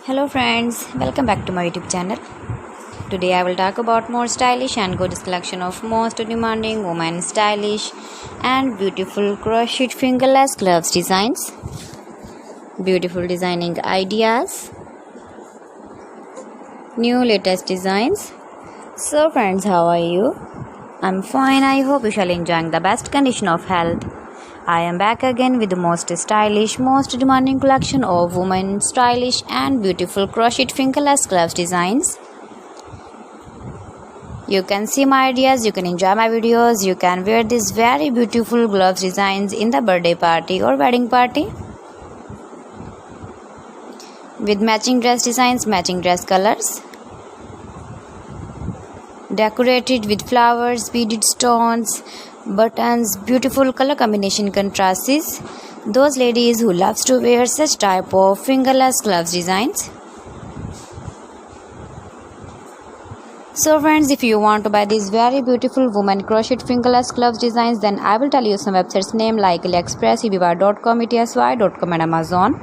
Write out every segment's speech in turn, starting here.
Hello friends, welcome back to my YouTube channel. Today I will talk about more stylish and gorgeous collection of most demanding women stylish and beautiful crochet fingerless gloves designs. Beautiful designing ideas. New latest designs. So friends, how are you? I'm fine. I hope you shall enjoying the best condition of health. I am back again with the most stylish, most demanding collection of women stylish and beautiful crochet fingerless gloves designs. You can see my ideas, you can enjoy my videos, you can wear these very beautiful gloves designs in the birthday party or wedding party. With matching dress designs, matching dress colors. Decorated with flowers, beaded stones, buttons, beautiful color combination contrasts. Those ladies who loves to wear such type of fingerless gloves designs. So friends, if you want to buy these very beautiful woman crochet fingerless gloves designs, then I will tell you some websites name like AliExpress, eBay.com, etsy.com and Amazon.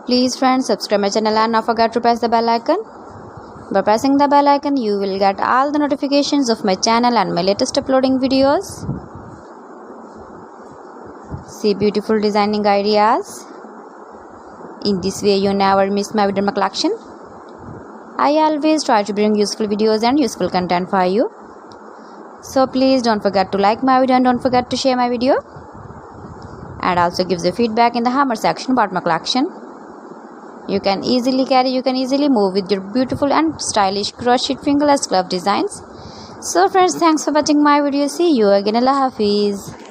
Please friends, subscribe my channel and not forget to press the bell icon. By pressing the bell icon, you will get all the notifications of my channel and my latest uploading videos. See beautiful designing ideas. In this way, you never miss my video collection. I always try to bring useful videos and useful content for you. So please don't forget to like my video and don't forget to share my video. And also give the feedback in the hammer section about my collection. You can easily carry, you can easily move with your beautiful and stylish crochet fingerless glove designs. So friends, thanks for watching my video. See you again. Allah Hafiz.